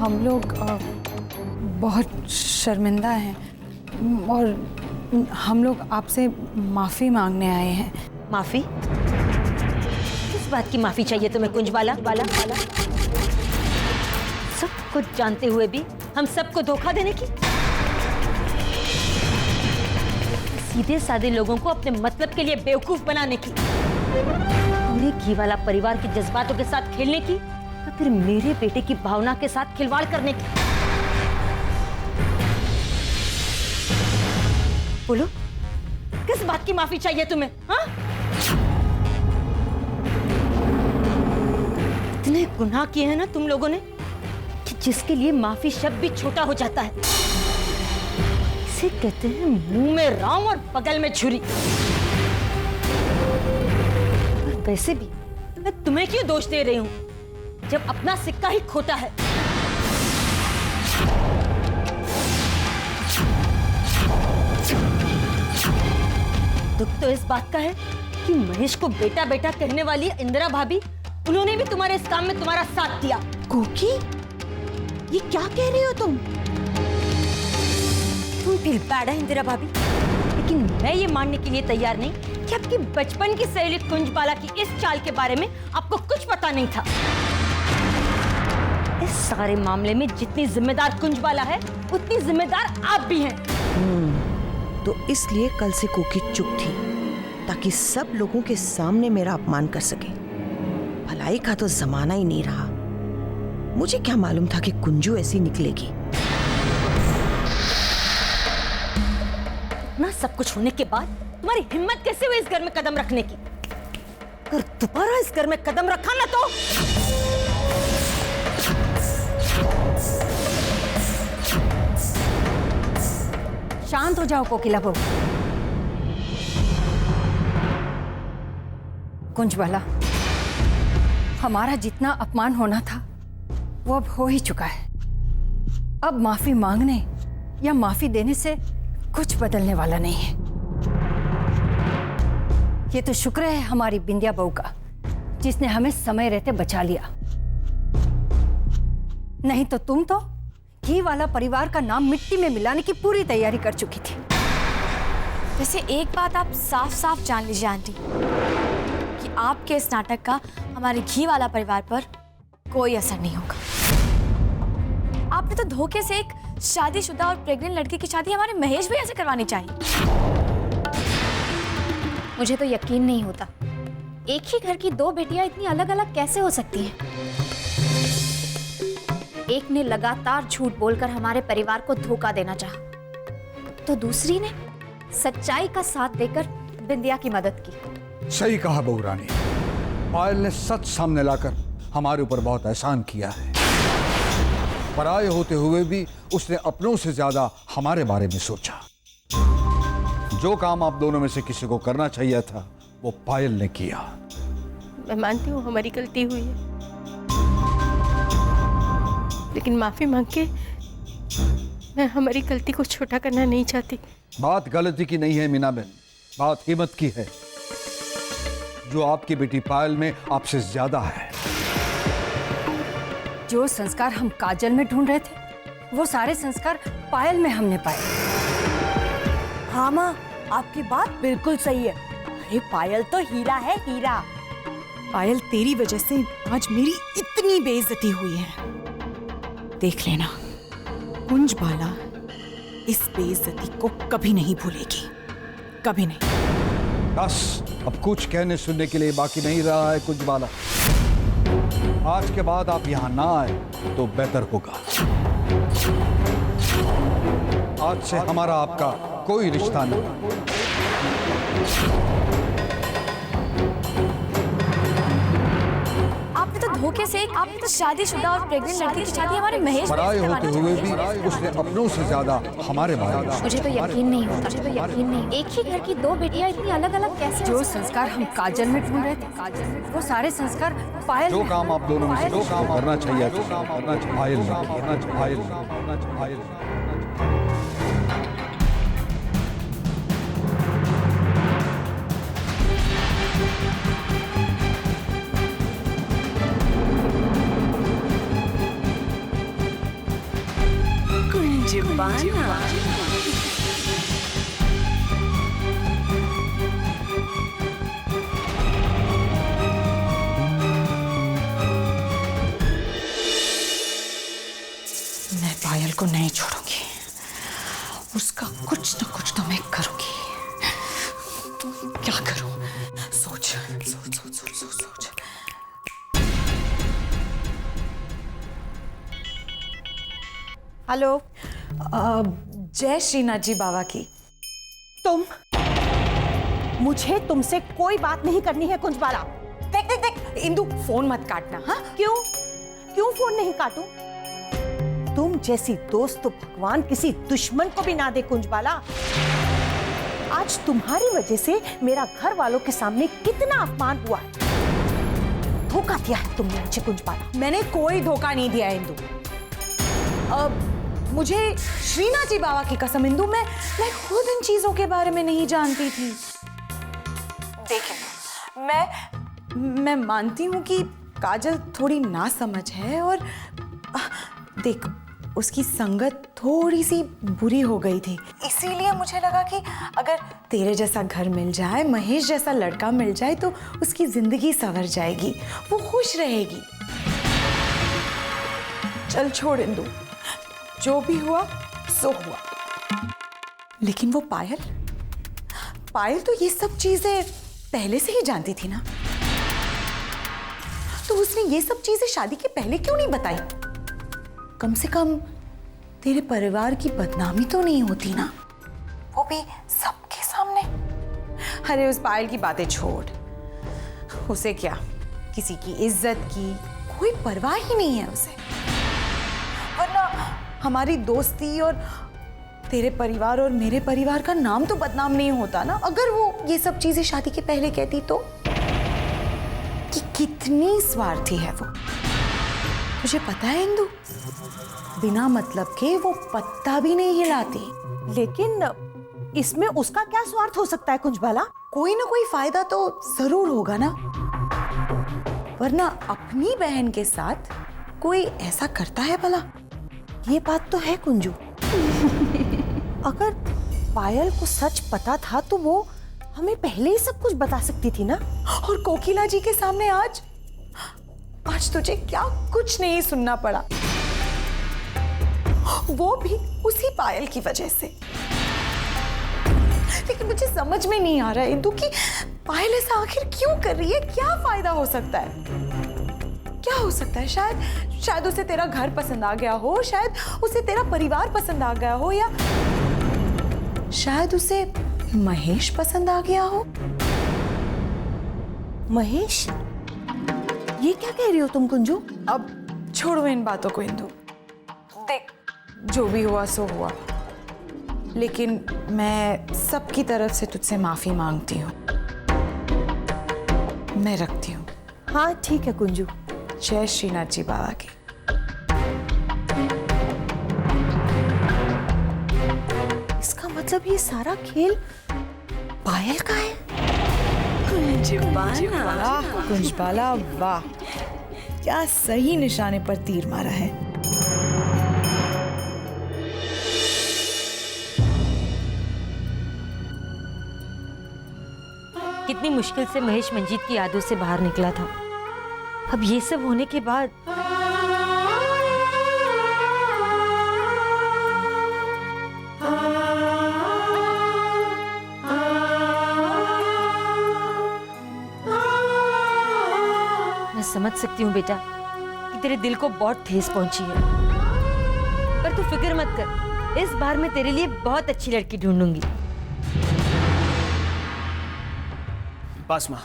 हम लोग बहुत शर्मिंदा हैं और हम लोग आपसे माफ़ी मांगने आए हैं। माफ़ी? किस बात की माफ़ी चाहिए तुम्हें कुंजबाला? सब कुछ जानते हुए भी हम सबको धोखा देने की? सीधे साधे लोगों को अपने मतलब के लिए बेवकूफ बनाने की? पूरे घी वाला परिवार के जज्बातों के साथ खेलने की? या फिर मेरे बेटे की भावना के साथ खिलवाड़ करने की? बोलो, किस बात की माफी चाहिए तुम्हें? हाँ? इतने गुनाह किए हैं ना तुम लोगों ने कि जिसके लिए माफी शब्द भी छोटा हो जाता है। इसे कहते हैं मुंह में राम और बगल में छुरी। वैसे भी मैं तुम्हें क्यों दोष दे रही हूं जब अपना सिक्का ही खोटा है? दुख तो इस बात का है कि महेश को बेटा बेटा कहने वाली इंदिरा भाभी, उन्होंने भी तुम्हारे इस काम में तुम्हारा साथ दिया। कोकी, ये क्या कह रही हो तुम फील बैड है इंदिरा भाभी। लेकिन मैं ये मानने के लिए तैयार नहीं कि आपकी बचपन की सहेली कुंजबाला की इस चाल के बारे में आपको कुछ पता नहीं था। इस सारे मामले में जितनी जिम्मेदार कुंजबाला है, उतनी जिम्मेदार आप भी हैं। तो इसलिए कल से कोकी चुप थी ताकि सब लोगों के सामने मेरा अपमान कर सके। भलाई का तो जमाना ही नहीं रहा। मुझे क्या मालूम था कि कुंजू ऐसी निकलेगी। ना सब कुछ होने के बाद तुम्हारी हिम्मत कैसे हुई इस घर में कदम रखने की? अगर दोबारा इस घर में कदम रखा ना तो शांत हो जाओ कोकिला बहू। कुंजबाला, हमारा जितना अपमान होना था वो अब हो ही चुका है। अब माफी मांगने या माफी देने से कुछ बदलने वाला नहीं है। ये तो शुक्र है हमारी बिंदिया बहू का, जिसने हमें समय रहते बचा लिया। नहीं तो तुम तो घी वाला परिवार का नाम मिट्टी में मिलाने की पूरी तैयारी कर चुकी थी। वैसे एक बात आप साफ साफ जान लीजिए आंटी, कि आपके इस नाटक का हमारे घी वाला परिवार पर कोई असर नहीं होगा। आपने तो धोखे से एक शादीशुदा और प्रेग्नेंट लड़की की शादी हमारे महेश भैया से करवानी चाहिए। मुझे तो यकीन नहीं होता, एक ही घर की दो बेटियां इतनी अलग अलग कैसे हो सकती हैं? एक ने लगातार झूठ बोलकर हमारे परिवार को धोखा देना चाहा, तो दूसरी ने सच्चाई का साथ देकर बिंदिया की मदद की। सही कहा बहू रानी। पायल ने सच सामने लाकर हमारे ऊपर बहुत एहसान किया है। पराये होते हुए भी उसने अपनों से ज्यादा हमारे बारे में सोचा। जो काम आप दोनों में से किसी को करना चाहिए था वो पायल ने किया। मैं मानती हूँ हमारी गलती हुई है, लेकिन माफी मांग के मैं हमारी गलती को छोटा करना नहीं चाहती। बात गलती की नहीं है मीना बहन, बात हिम्मत की है जो आपकी बेटी पायल में आपसे ज्यादा है। जो संस्कार हम काजल में ढूंढ रहे थे वो सारे संस्कार पायल में हमने पाए। हाँ माँ, आपकी बात बिल्कुल सही है। अरे पायल तो हीरा है, हीरा। पायल, तेरी वजह से आज मेरी इतनी बेइज्जती हुई है। देख लेना, कुंजबाला इस बेइज्जती को कभी नहीं भूलेगी, कभी नहीं। बस अब कुछ कहने सुनने के लिए बाकी नहीं रहा है कुंजबाला। आज के बाद आप यहाँ ना आए तो बेहतर होगा। आज से हमारा आपका कोई रिश्ता नहीं। आपने तो धोखे से एक शादीशुदा और प्रेग्नेंट लड़की की शादी हमारे महेश पराये से होते करवाना हुए चाहते भी उसने अपनों से ज्यादा हमारे बारे में सोचा। मुझे तो यकीन नहीं होता, मुझे तो यकीन नहीं। एक ही घर की दो बेटियां इतनी अलग अलग कैसे? जो संस्कार हम काजल में ढूंढ रहे थे, वो सारे संस्कार पायल जो में। काम आप दोनों में से जो काम करना चाहिए करना चाहिए पायल ने, करना चाहिए पायल ने, करना चाहिए पायल ने। मैं पायल को नहीं छोड़ूंगी, उसका कुछ न कुछ तो मैं करूंगी। क्या करूं? सोच सोच सोच सोच सोच सोच। हेलो। जय श्रीनाथ जी बाबा की। तुम, मुझे तुमसे कोई बात नहीं करनी है कुंजबाला। देख देख देख इंदु, फोन मत काटना। हाँ, क्यों? क्यों फोन नहीं काटूं? तुम जैसी दोस्त तो भगवान किसी दुश्मन को भी ना दे कुंजबाला। आज तुम्हारी वजह से मेरा घर वालों के सामने कितना अपमान हुआ है। धोखा दिया है तुमने मुझे कुंजबाला। मैंने कोई धोखा नहीं दिया इंदु। मुझे श्रीनाथ जी बाबा की कसम इंदु, मैं खुद इन चीजों के बारे में नहीं जानती थी। देखिए, मैं मानती हूँ कि काजल थोड़ी नासमझ है और देख, उसकी संगत थोड़ी सी बुरी हो गई थी, इसीलिए मुझे लगा कि अगर तेरे जैसा घर मिल जाए, महेश जैसा लड़का मिल जाए तो उसकी जिंदगी संवर जाएगी, वो खुश रहेगी। चल छोड़ इंदु, जो भी हुआ सो हुआ। लेकिन वो पायल तो ये सब चीजें पहले से ही जानती थी ना, तो उसने ये सब चीजें शादी के पहले क्यों नहीं बताई? कम से कम तेरे परिवार की बदनामी तो नहीं होती ना, वो भी सबके सामने। अरे उस पायल की बातें छोड़, उसे क्या किसी की इज्जत की कोई परवाह ही नहीं है उसे। वरना हमारी दोस्ती और तेरे परिवार और मेरे परिवार का नाम तो बदनाम नहीं होता ना, अगर वो ये सब चीजें शादी के पहले कहती तो। कि कितनी स्वार्थी है वो, तुझे पता है इंदु, बिना मतलब के वो पत्ता भी नहीं हिलाती। लेकिन इसमें उसका क्या स्वार्थ हो सकता है कुंजबाला? कोई ना कोई फायदा तो जरूर होगा ना, वरना अपनी बहन के साथ कोई ऐसा करता है भला? ये बात तो है कुंजू। अगर पायल को सच पता था तो वो हमें पहले ही सब कुछ बता सकती थी ना। और कोकिला जी के सामने आज तुझे क्या कुछ नहीं सुनना पड़ा, वो भी उसी पायल की वजह से। लेकिन मुझे समझ में नहीं आ रहा है इंदु कि पायल ऐसा आखिर क्यों कर रही है? क्या फायदा हो सकता है? क्या हो सकता है? शायद उसे तेरा घर पसंद आ गया हो, शायद उसे तेरा परिवार पसंद आ गया हो, या शायद उसे महेश पसंद आ गया हो। महेश? ये क्या कह रही हो तुम कुंजू? अब छोड़ो इन बातों को इंदु, देख जो भी हुआ सो हुआ, लेकिन मैं सबकी तरफ से तुझसे माफी मांगती हूँ। मैं रखती हूँ। हाँ ठीक है कुंजू। जय श्रीनाथ जी बाबा की। इसका मतलब ये सारा खेल पायल का है। कुंजबाला वाह, क्या सही निशाने पर तीर मारा है। कितनी मुश्किल से महेश मंजीत की यादों से बाहर निकला था। अब ये सब होने के बाद मैं समझ सकती हूँ बेटा कि तेरे दिल को बहुत ठेस पहुंची है, पर तू फिक्र मत कर, इस बार मैं तेरे लिए बहुत अच्छी लड़की ढूंढूंगी। बस माँ,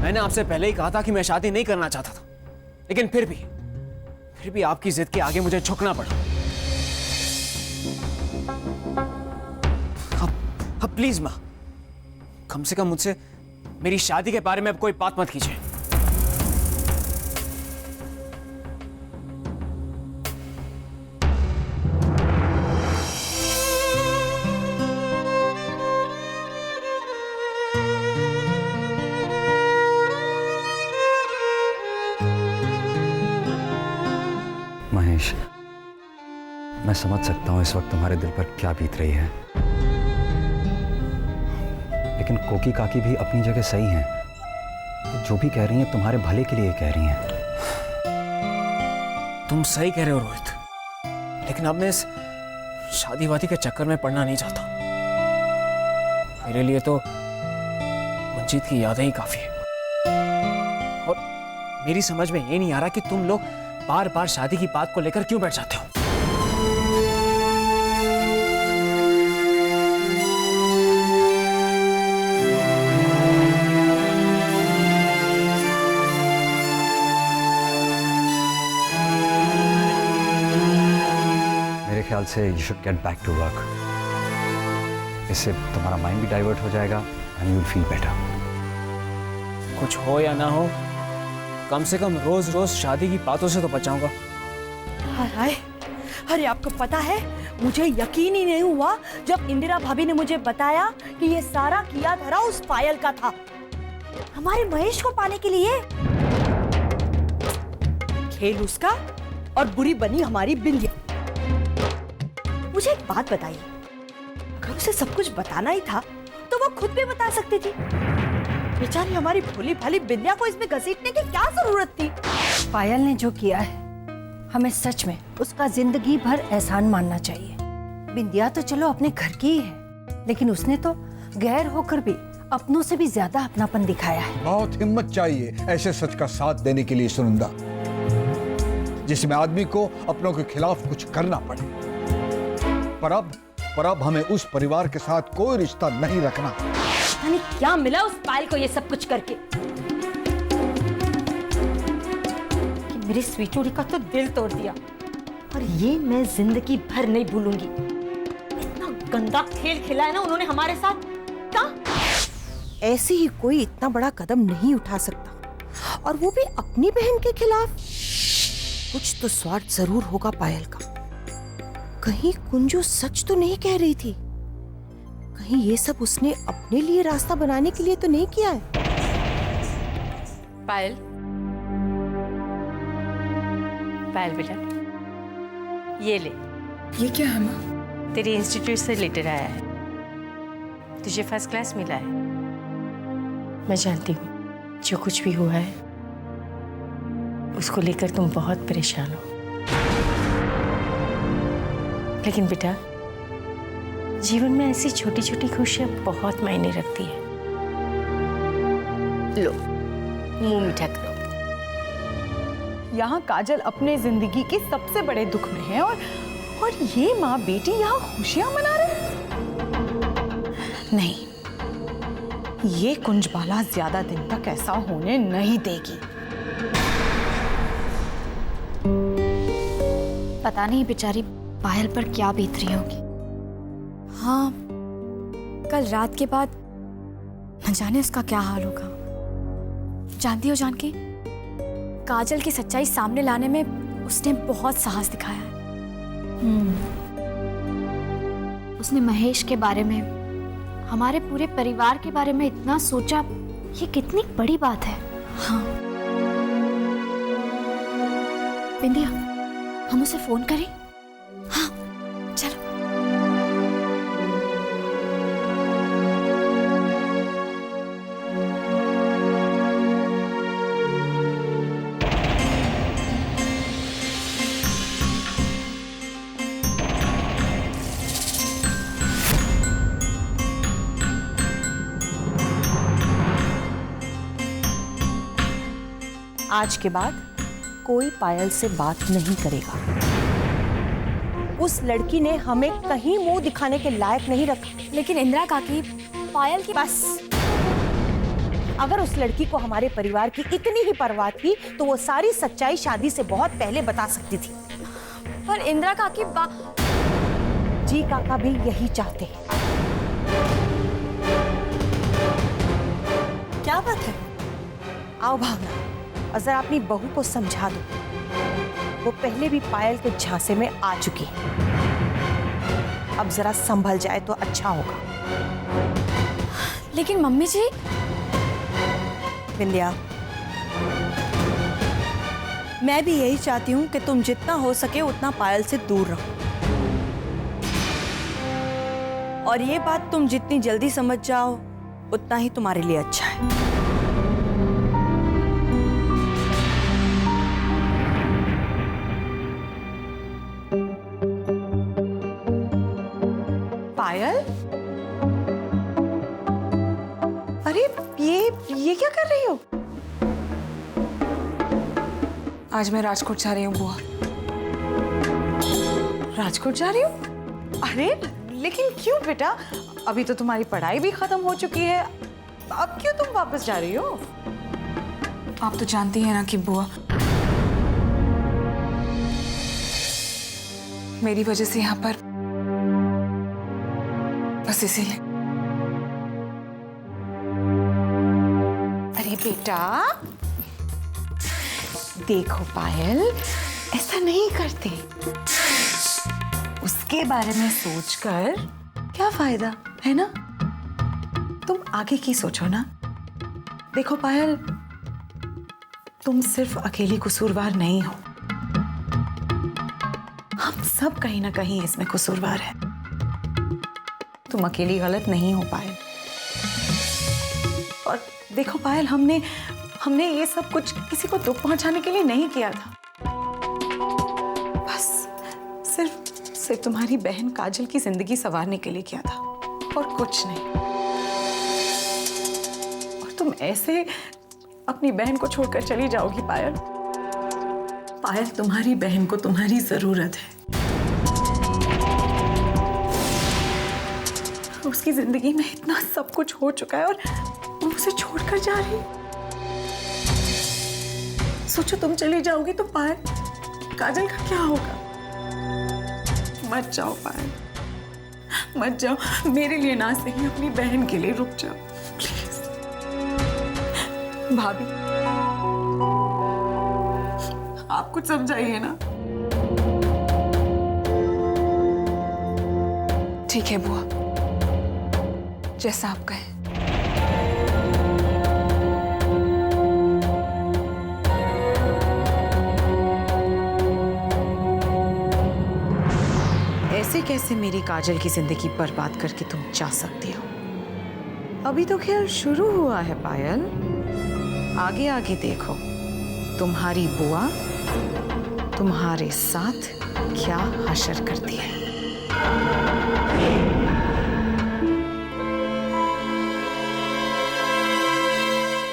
मैंने आपसे पहले ही कहा था कि मैं शादी नहीं करना चाहता था, लेकिन फिर भी आपकी जिद के आगे मुझे झुकना पड़ा। अब प्लीज माँ, कम से कम मुझसे मेरी शादी के बारे में अब कोई बात मत कीजिए। महेश, मैं समझ सकता हूं इस वक्त तुम्हारे दिल पर क्या बीत रही है, लेकिन कोकी काकी भी अपनी जगह सही हैं। वो जो भी कह रही हैं तुम्हारे भले के लिए कह रही हैं। तुम सही कह रहे हो रोहित, लेकिन अब मैं इस शादी वादी के चक्कर में पड़ना नहीं चाहता। मेरे लिए तो मंजीत की यादें ही काफी है, और मेरी समझ में ये नहीं आ रहा कि तुम लोग बार बार शादी की बात को लेकर क्यों बैठ जाते हो। मेरे ख्याल से you should get back to work. इससे तुम्हारा माइंड भी डाइवर्ट हो जाएगा and you will feel better. कुछ हो या ना हो, कम से कम रोज रोज शादी की बातों से तो बचाऊंगा। हाय, अरे आपको पता है, मुझे यकीन ही नहीं हुआ जब इंदिरा भाभी ने मुझे बताया कि ये सारा किया धरा उस पायल का था, हमारे महेश को पाने के लिए। खेल उसका और बुरी बनी हमारी बिंदिया। मुझे एक बात बताइए, अगर उसे सब कुछ बताना ही था तो वो खुद भी बता सकती थी। बेचारी हमारी भोली भाली बिंदिया को इसमें घसीटने की क्या जरूरत थी। पायल ने जो किया है, हमें सच में उसका जिंदगी भर एहसान मानना चाहिए। बिंदिया तो चलो अपने घर की ही है, लेकिन उसने तो गैर होकर भी अपनों से भी ज्यादा अपनापन दिखाया है। बहुत हिम्मत चाहिए ऐसे सच का साथ देने के लिए सुनंदा, जिसमें आदमी को अपनों के खिलाफ कुछ करना पड़े। पर अब हमें उस परिवार के साथ कोई रिश्ता नहीं रखना। यानी क्या मिला उस पायल को ये सब कुछ करके कि मेरी स्वीटूरी का तो दिल तोड़ दिया, और ये मैं जिंदगी भर नहीं भूलूंगी। इतना गंदा खेल खेला है ना उन्होंने हमारे साथ। क्या ऐसे ही कोई इतना बड़ा कदम नहीं उठा सकता, और वो भी अपनी बहन के खिलाफ। कुछ तो स्वार्थ जरूर होगा पायल का। कहीं कुंजू सच तो नहीं कह रही थी? कहीं ये सब उसने अपने लिए रास्ता बनाने के लिए तो नहीं किया है? पायल, पायल बेटा, ये ले। ये क्या है माँ? तेरी इंस्टीट्यूट से लेटर आया है, तुझे फर्स्ट क्लास मिला है। मैं जानती हूँ जो कुछ भी हुआ है उसको लेकर तुम बहुत परेशान हो, लेकिन बेटा जीवन में ऐसी छोटी छोटी खुशियां बहुत मायने रखती है। लो, मुंह मीठा करो। यहाँ काजल अपने जिंदगी के सबसे बड़े दुख में है, और ये माँ बेटी यहाँ खुशियां मना रहे हैं। नहीं, ये कुंजबाला ज्यादा दिन तक ऐसा होने नहीं देगी। पता नहीं बेचारी पायल पर क्या बीत रही होगी। हाँ, कल रात के बाद न जाने उसका क्या हाल होगा। जानती हो जानकी, काजल की सच्चाई सामने लाने में उसने बहुत साहस दिखाया है। उसने महेश के बारे में, हमारे पूरे परिवार के बारे में इतना सोचा, ये कितनी बड़ी बात है। हाँ बिंदिया, हम उसे फोन करें? हाँ चलो। आज के बाद कोई पायल से बात नहीं करेगा। उस लड़की ने हमें कहीं मुंह दिखाने के लायक नहीं रखा। लेकिन इंदिरा काकी, पायल की बस, अगर उस लड़की को हमारे परिवार की इतनी ही परवाह थी तो वो सारी सच्चाई शादी से बहुत पहले बता सकती थी। पर इंदिरा काकी जी काका भी यही चाहते हैं। क्या बात है? आओ भावना, और जरा अपनी बहू को समझा दो। वो पहले भी पायल के झांसे में आ चुकी है, अब जरा संभल जाए तो अच्छा होगा। लेकिन मम्मी जी। विंध्या, मैं भी यही चाहती हूँ कि तुम जितना हो सके उतना पायल से दूर रहो, और ये बात तुम जितनी जल्दी समझ जाओ उतना ही तुम्हारे लिए अच्छा है। पायल, अरे ये क्या कर रही हो? आज मैं राजकोट जा रही हूँ बुआ। राजकोट जा रही हूँ? अरे लेकिन क्यों बेटा? अभी तो तुम्हारी पढ़ाई भी खत्म हो चुकी है, अब क्यों तुम वापस जा रही हो? आप तो जानती हैं ना कि बुआ मेरी वजह से यहाँ पर, बस इसीलिए। अरे बेटा देखो पायल, ऐसा नहीं करते। उसके बारे में सोचकर क्या फायदा है ना? तुम आगे की सोचो ना। देखो पायल, तुम सिर्फ अकेली कसूरवार नहीं हो, हम सब कहीं ना कहीं इसमें कसूरवार हैं। तुम अकेली गलत नहीं हो पायल। और देखो पायल, हमने ये सब कुछ किसी को दुख पहुंचाने के लिए नहीं किया था, बस सिर्फ तुम्हारी बहन काजल की जिंदगी संवारने के लिए किया था, और कुछ नहीं। और तुम ऐसे अपनी बहन को छोड़कर चली जाओगी पायल? पायल, तुम्हारी बहन को तुम्हारी जरूरत है। उसकी जिंदगी में इतना सब कुछ हो चुका है और तुम उसे छोड़कर जा रही। सोचो तुम चली जाओगी तो पायल, काजल का क्या होगा? मत जाओ पायल, मत जाओ। मेरे लिए ना सही, अपनी बहन के लिए रुक जाओ प्लीज। भाभी, आप कुछ समझाइए ना। ठीक है बुआ, जैसा आप कहें। ऐसे कैसे मेरी काजल की जिंदगी बर्बाद करके तुम जा सकती हो? अभी तो खेल शुरू हुआ है पायल, आगे आगे देखो तुम्हारी बुआ तुम्हारे साथ क्या हशर करती है।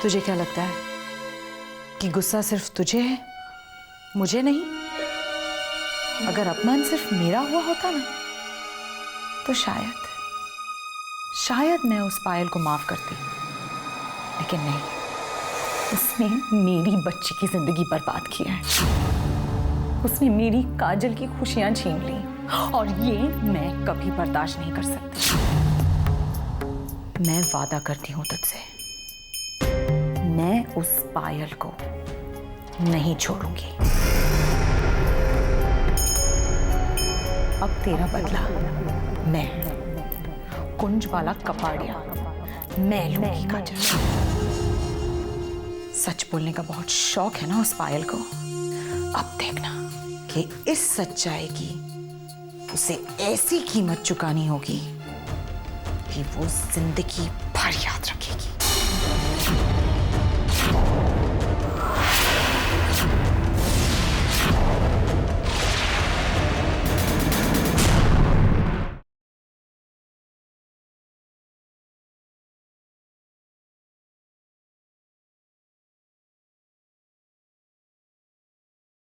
तुझे क्या लगता है कि गुस्सा सिर्फ तुझे है, मुझे नहीं? अगर अपमान सिर्फ मेरा हुआ होता ना तो शायद मैं उस पायल को माफ करती, लेकिन नहीं, उसने मेरी बच्ची की जिंदगी बर्बाद किया है। उसने मेरी काजल की खुशियां छीन ली, और ये मैं कभी बर्दाश्त नहीं कर सकती। मैं वादा करती हूं तुझसे, मैं उस पायल को नहीं छोड़ूंगी। अब तेरा बदला मैं, कुंज वाला कपाड़िया, मैं लूंगी काजल। सच बोलने का बहुत शौक है ना उस पायल को। अब देखना कि इस सच्चाई की उसे ऐसी कीमत चुकानी होगी कि वो जिंदगी भर याद रखेगी।